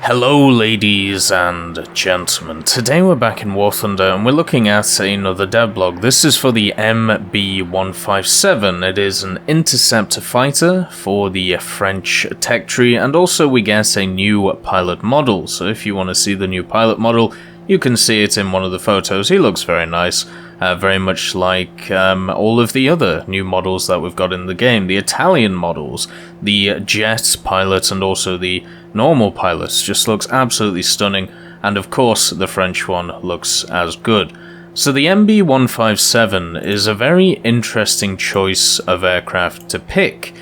Hello ladies and gentlemen, today we're back in War Thunder and we're looking at another devlog. This is for the MB-157. It is an interceptor fighter for the French tech tree, and also we get a new pilot model. So if you want to see the new pilot model, you can see it in one of the photos. He looks very nice, very much like all of the other new models that we've got in the game. The Italian models, the jet pilot and also the normal pilots just looks absolutely stunning, and of course the French one looks as good. So the MB-157 is a very interesting choice of aircraft to pick,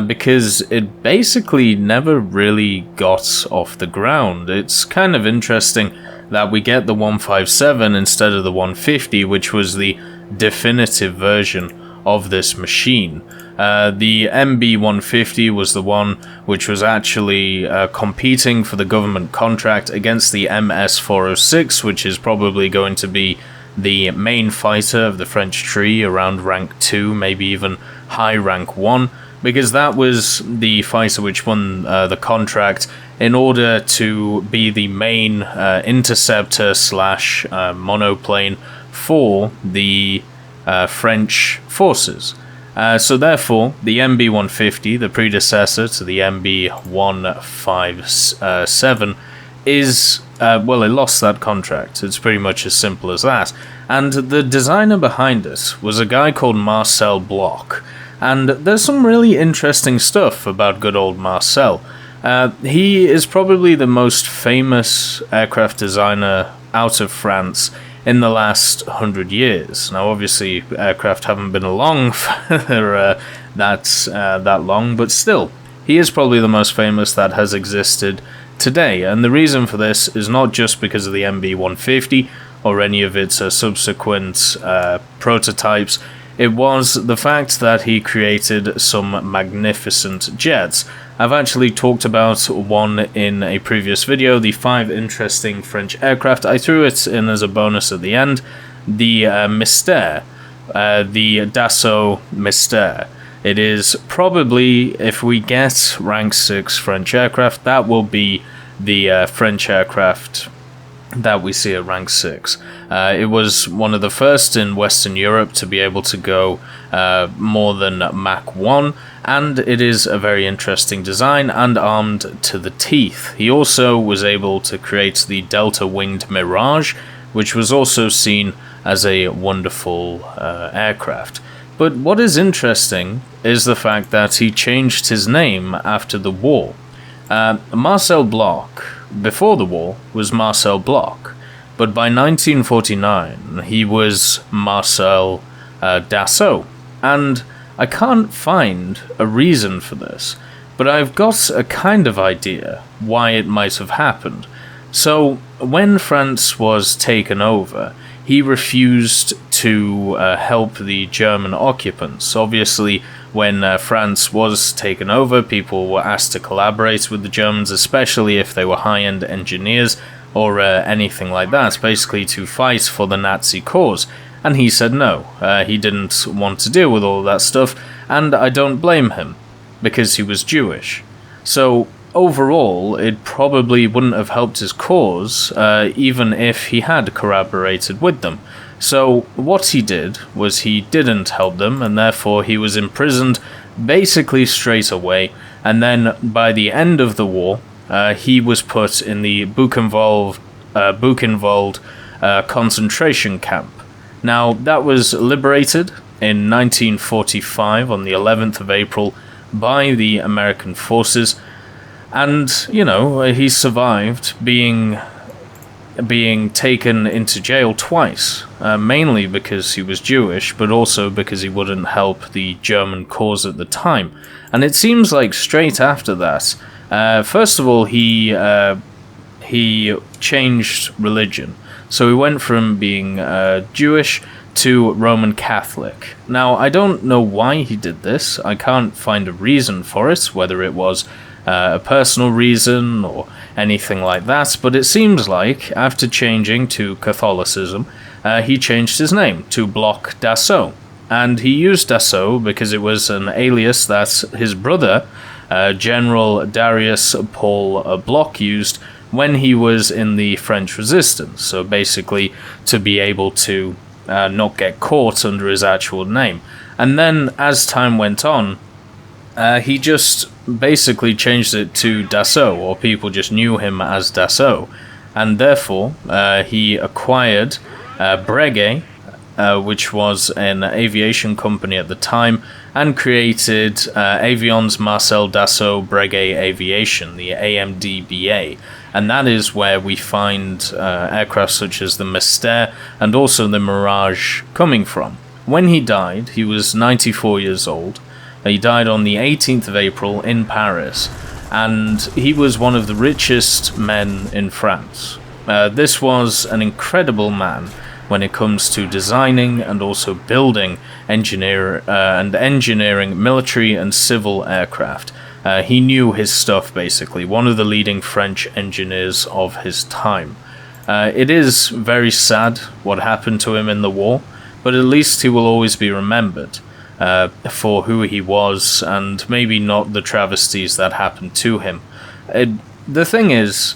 because it basically never really got off the ground. It's kind of interesting that we get the 157 instead of the 150, which was the definitive version of this machine. The MB-150 was the one which was actually competing for the government contract against the MS-406, which is probably going to be the main fighter of the French tree, around rank 2, maybe even high rank 1, because that was the fighter which won the contract in order to be the main interceptor slash monoplane for the French forces. So therefore, the MB-150, the predecessor to the MB-157, is, well, it lost that contract. It's pretty much as simple as that. And the designer behind it was a guy called Marcel Bloch. And there's some really interesting stuff about good old Marcel. He is probably the most famous aircraft designer out of France in the last 100 years. Now, obviously, aircraft haven't been along for that long, but still, he is probably the most famous that has existed today. And the reason for this is not just because of the MB-150 or any of its subsequent prototypes. It was the fact that he created some magnificent jets. I've actually talked about one in a previous video, the 5 interesting French aircraft. I threw it in as a bonus at the end, the Mystère, the Dassault Mystère. It is probably, if we get rank 6 French aircraft, that will be the French aircraft that we see at rank 6. It was one of the first in Western Europe to be able to go more than Mach 1, and it is a very interesting design and armed to the teeth. He also was able to create the Delta-winged Mirage, which was also seen as a wonderful aircraft. But what is interesting is the fact that he changed his name after the war. Marcel Bloch, before the war, was Marcel Bloch, but by 1949 he was Marcel Dassault, and I can't find a reason for this, but I've got a kind of idea why it might have happened. So, when France was taken over, he refused to help the German occupants. Obviously, when France was taken over, people were asked to collaborate with the Germans, especially if they were high-end engineers or anything like that, basically to fight for the Nazi cause. And he said no, he didn't want to deal with all that stuff, and I don't blame him, because he was Jewish. So, overall, it probably wouldn't have helped his cause, even if he had collaborated with them. So, what he did was he didn't help them, and therefore he was imprisoned basically straight away, and then by the end of the war, he was put in the Buchenwald concentration camp. Now, that was liberated in 1945 on the 11th of April by the American forces, and, you know, he survived being taken into jail twice, mainly because he was Jewish, but also because he wouldn't help the German cause at the time. And it seems like straight after that, first of all, he changed religion. So he went from being Jewish to Roman Catholic. Now, I don't know why he did this. I can't find a reason for it, whether it was a personal reason or anything like that, but it seems like after changing to Catholicism, he changed his name to Bloch Dassault. And he used Dassault because it was an alias that his brother, General Darius Paul Bloch, used when he was in the French Resistance. So basically, to be able to not get caught under his actual name. And then, as time went on, he just basically changed it to Dassault, or people just knew him as Dassault. And therefore, he acquired Breguet, which was an aviation company at the time, and created Avions Marcel Dassault Breguet Aviation, the AMDBA. And that is where we find aircraft such as the Mystère and also the Mirage coming from. When he died, he was 94 years old. He died on the 18th of April in Paris, and he was one of the richest men in France. This was an incredible man when it comes to designing and also building engineering military and civil aircraft. He knew his stuff, basically, one of the leading French engineers of his time. It is very sad what happened to him in the war, but at least he will always be remembered for who he was, and maybe not the travesties that happened to him. The thing is,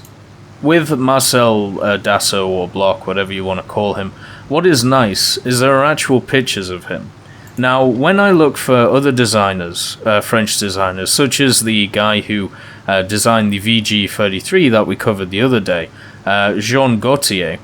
with Marcel Dassault, or Bloch, whatever you want to call him, what is nice is there are actual pictures of him. Now, when I look for other designers, French designers, such as the guy who designed the VG-33 that we covered the other day, Jean Gaultier,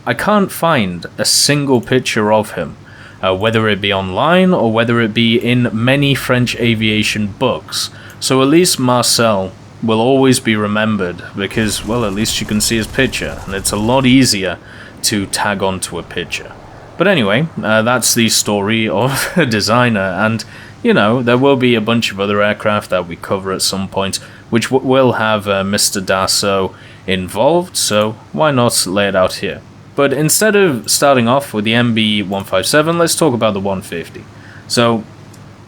I can't find a single picture of him, whether it be online or whether it be in many French aviation books. So at least Marcel will always be remembered because, well, at least you can see his picture, and it's a lot easier to tag onto a picture. But anyway, that's the story of a designer, and, you know, there will be a bunch of other aircraft that we cover at some point, which will have Mr. Dassault involved, so why not lay it out here? But instead of starting off with the MB-157, let's talk about the 150. So,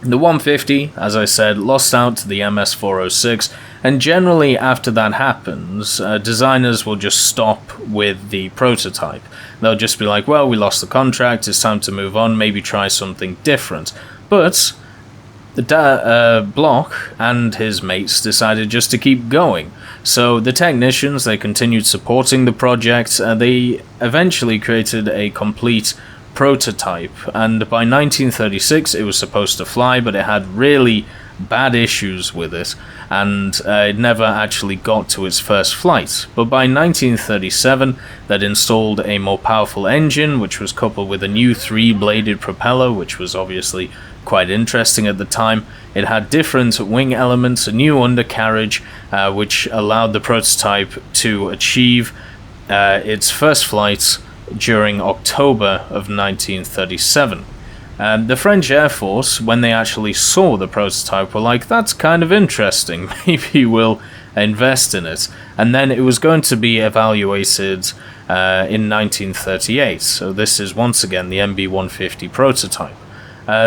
the 150, as I said, lost out to the MS-406, and generally after that happens, designers will just stop with the prototype. They'll just be like, well, we lost the contract, it's time to move on, maybe try something different. But Bloch and his mates decided just to keep going. So the technicians, they continued supporting the project, and they eventually created a complete prototype, and by 1936 it was supposed to fly, but it had really bad issues with it, and it never actually got to its first flight. But by 1937 they'd installed a more powerful engine, which was coupled with a new 3-bladed propeller, which was obviously quite interesting at the time. It had different wing elements, a new undercarriage, which allowed the prototype to achieve its first flight during October of 1937. The French Air Force, when they actually saw the prototype, were like, that's kind of interesting, maybe we'll invest in it. And then it was going to be evaluated in 1938, so this is once again the MB-150 prototype.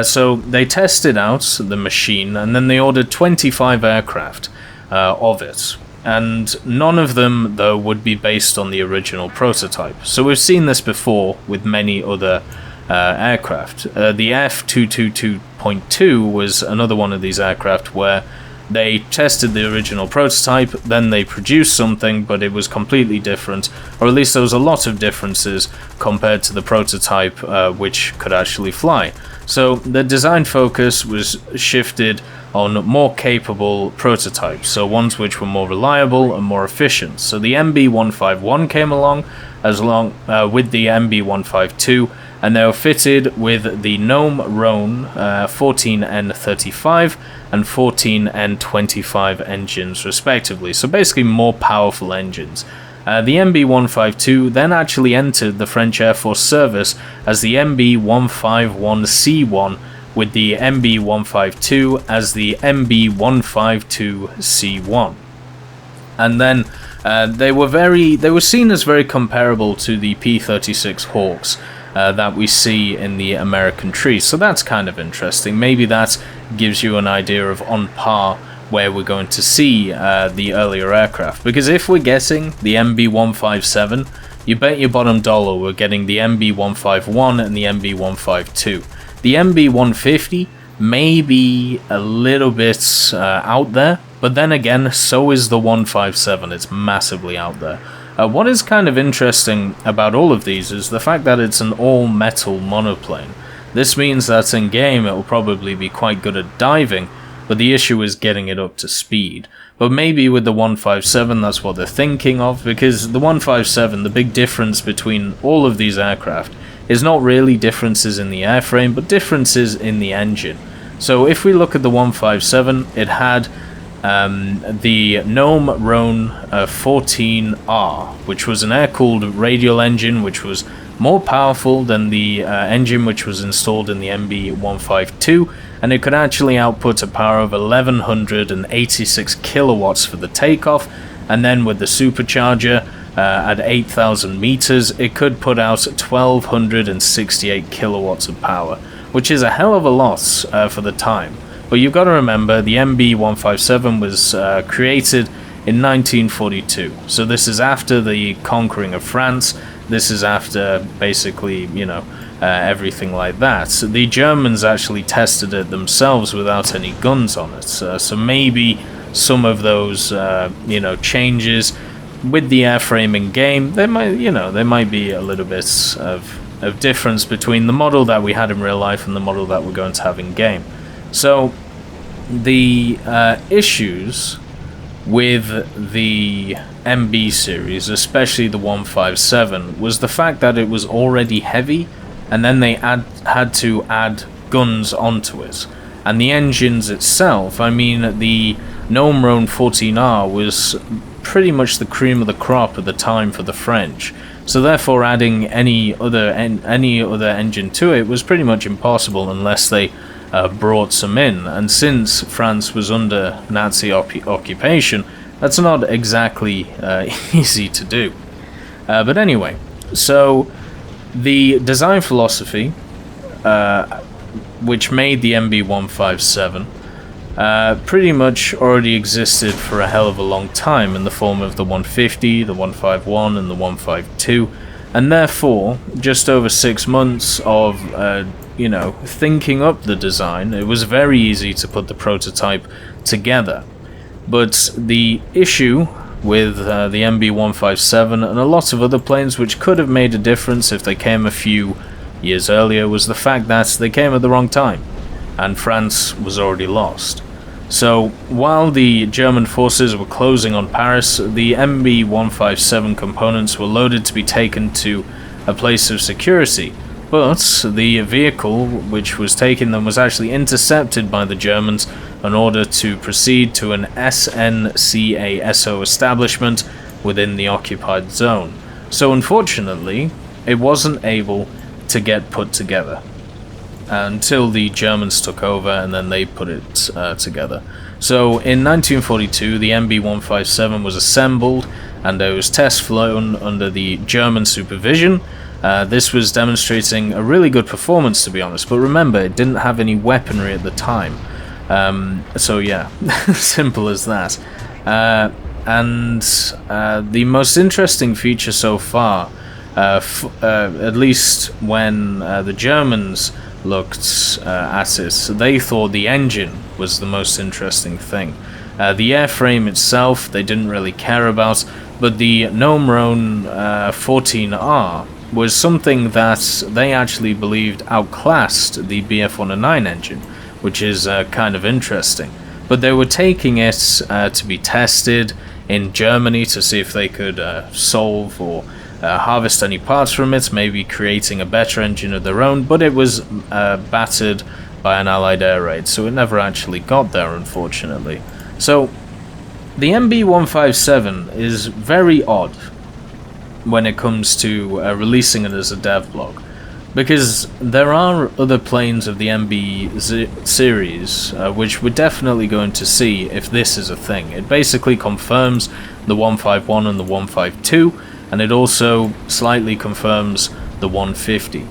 So they tested out the machine, and then they ordered 25 aircraft of it. And none of them, though, would be based on the original prototype. So we've seen this before with many other aircraft. The F222.2 was another one of these aircraft where they tested the original prototype, then they produced something, but it was completely different, or at least there was a lot of differences compared to the prototype which could actually fly. So the design focus was shifted on more capable prototypes, so ones which were more reliable and more efficient. So the MB-151 came along with the MB-152, and they were fitted with the Gnome Rhone 14N35 and 14N25 engines respectively, so basically more powerful engines. The MB-152 then actually entered the French Air Force service as the MB-151C1, with the MB-152 as the MB-152C1. And then they were seen as very comparable to the P-36 Hawks that we see in the American trees, so that's kind of interesting. Maybe that gives you an idea of on par where we're going to see the earlier aircraft, because if we're getting the MB-157, you bet your bottom dollar we're getting the MB-151 and the MB-152. The MB-150 may be a little bit out there, But then again, so is the 157. It's massively out there. What is kind of interesting about all of these is the fact that it's an all-metal monoplane. This means that in game it will probably be quite good at diving, but the issue is getting it up to speed. But maybe with the 157 that's what they're thinking of, because the 157, the big difference between all of these aircraft is not really differences in the airframe, but differences in the engine. So if we look at the 157, it had the Gnome Rhone 14R, which was an air-cooled radial engine which was more powerful than the engine which was installed in the MB152, and it could actually output a power of 1186 kilowatts for the takeoff, and then with the supercharger at 8,000 meters it could put out 1268 kilowatts of power, which is a hell of a lot for the time. But you've got to remember, the MB157 was created in 1942. So this is after the conquering of France. This is after, basically, everything like that. So the Germans actually tested it themselves without any guns on it. So maybe some of those, changes with the airframe in game, there might be a little bit of difference between the model that we had in real life and the model that we're going to have in game. So the issues with the MB series, especially the 157, was the fact that it was already heavy, and then they had to add guns onto it. And the engines itself, the Gnome Rhone 14R was pretty much the cream of the crop at the time for the French. So therefore adding any other engine to it was pretty much impossible unless they brought some in, and since France was under Nazi occupation, that's not exactly easy to do. But anyway, so the design philosophy, which made the MB157, pretty much already existed for a hell of a long time in the form of the 150, the 151, and the 152, and therefore, just over 6 months of thinking up the design, it was very easy to put the prototype together. But the issue with the MB157 and a lot of other planes which could have made a difference if they came a few years earlier was the fact that they came at the wrong time, and France was already lost. So while the German forces were closing on Paris, the MB157 components were loaded to be taken to a place of security. But the vehicle which was taking them was actually intercepted by the Germans in order to proceed to an SNCASO establishment within the occupied zone. So unfortunately, it wasn't able to get put together until the Germans took over, and then they put it together. So in 1942, the MB157 was assembled and it was test flown under the German supervision. This was demonstrating a really good performance, to be honest, but remember, it didn't have any weaponry at the time. So yeah, simple as that. And the most interesting feature so far, at least when the Germans looked at it, they thought the engine was the most interesting thing. The airframe itself, they didn't really care about, but the Gnome Rhone 14R was something that they actually believed outclassed the BF-109 engine, which is kind of interesting. But they were taking it to be tested in Germany to see if they could solve or harvest any parts from it, maybe creating a better engine of their own, but it was battered by an Allied air raid, so it never actually got there, unfortunately. So the MB157 is very odd when it comes to releasing it as a dev blog, because there are other planes of the MB series which we're definitely going to see if this is a thing. It basically confirms the 151 and the 152, and it also slightly confirms the 150.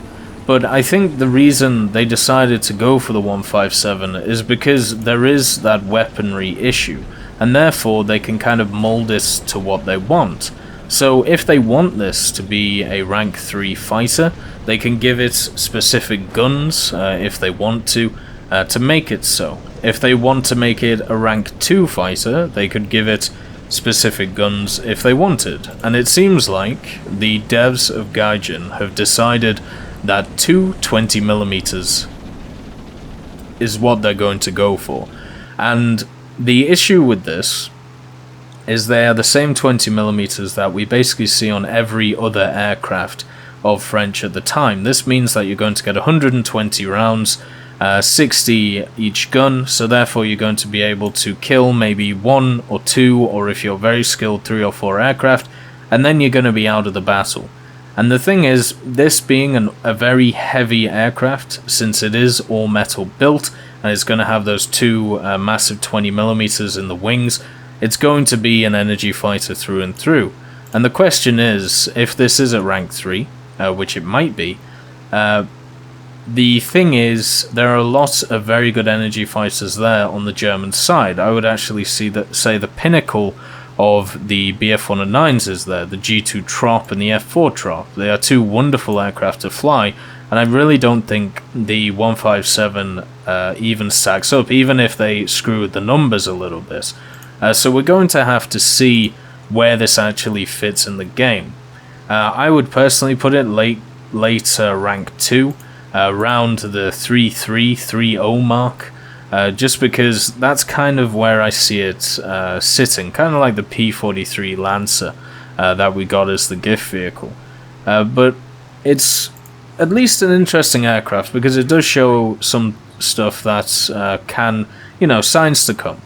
But I think the reason they decided to go for the 157 is because there is that weaponry issue, and therefore they can kind of mold it to what they want. So if they want this to be a rank 3 fighter, they can give it specific guns if they want to, to make it so. If they want to make it a rank 2 fighter, they could give it specific guns if they wanted, and it seems like the devs of Gaijin have decided that 220mm is what they're going to go for. And the issue with this is they are the same 20mm that we basically see on every other aircraft of French at the time. This means that you're going to get 120 rounds, 60 each gun, so therefore you're going to be able to kill maybe 1 or 2, or if you're very skilled, 3 or 4 aircraft, and then you're going to be out of the battle. And the thing is, this being a very heavy aircraft, since it is all metal built, and it's going to have those 2 massive 20mm in the wings, it's going to be an energy fighter through and through. And the question is, if this is at rank 3, which it might be, the thing is, there are a lot of very good energy fighters there on the German side. I would actually say the pinnacle of the Bf-109s is there, the G2 Trop and the F4 Trop. They are 2 wonderful aircraft to fly, and I really don't think the 157 even stacks up, even if they screw with the numbers a little bit. So we're going to have to see where this actually fits in the game. I would personally put it late rank 2, around the 3.3.3.0 mark, just because that's kind of where I see it sitting, kind of like the P-43 Lancer that we got as the gift vehicle. But it's at least an interesting aircraft because it does show some stuff that can, signs to come.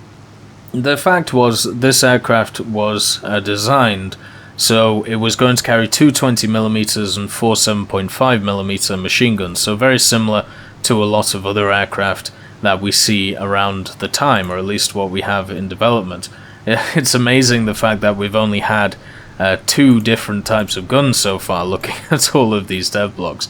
The fact was, this aircraft was designed so it was going to carry 2 20mm and 4 7.5mm machine guns, so very similar to a lot of other aircraft that we see around the time, or at least what we have in development. It's amazing the fact that we've only had 2 different types of guns so far, looking at all of these dev blogs.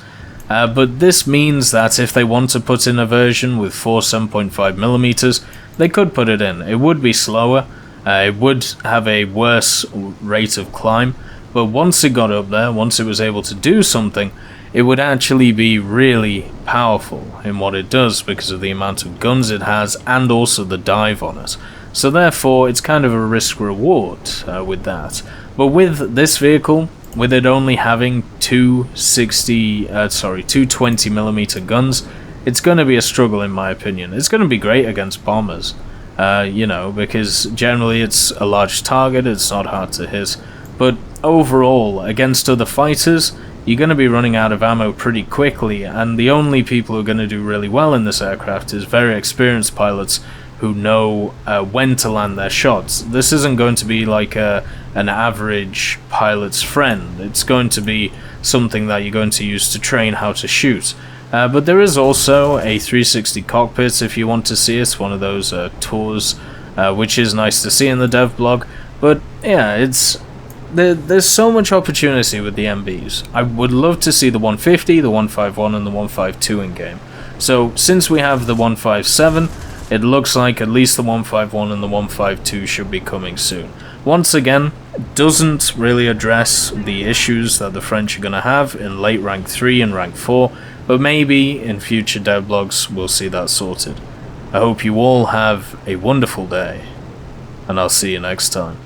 But this means that if they want to put in a version with 4 7.5mm, they could put it in. It would be slower, it would have a worse rate of climb, but once it got up there, once it was able to do something, it would actually be really powerful in what it does because of the amount of guns it has and also the dive on it. So therefore, it's kind of a risk-reward with that. But with this vehicle, with it only having 2 20mm guns, it's going to be a struggle in my opinion. It's going to be great against bombers, because generally it's a large target, it's not hard to hit. But overall, against other fighters, you're going to be running out of ammo pretty quickly, and the only people who are going to do really well in this aircraft is very experienced pilots who know when to land their shots. This isn't going to be like an average pilot's friend. It's going to be something that you're going to use to train how to shoot. But there is also a 360 cockpit if you want to see it, one of those tours, which is nice to see in the dev blog. But yeah, there's so much opportunity with the MBs. I would love to see the 150, the 151 and the 152 in game. So since we have the 157, it looks like at least the 151 and the 152 should be coming soon. Once again, doesn't really address the issues that the French are going to have in late rank 3 and rank 4, but maybe in future devlogs we'll see that sorted. I hope you all have a wonderful day, and I'll see you next time.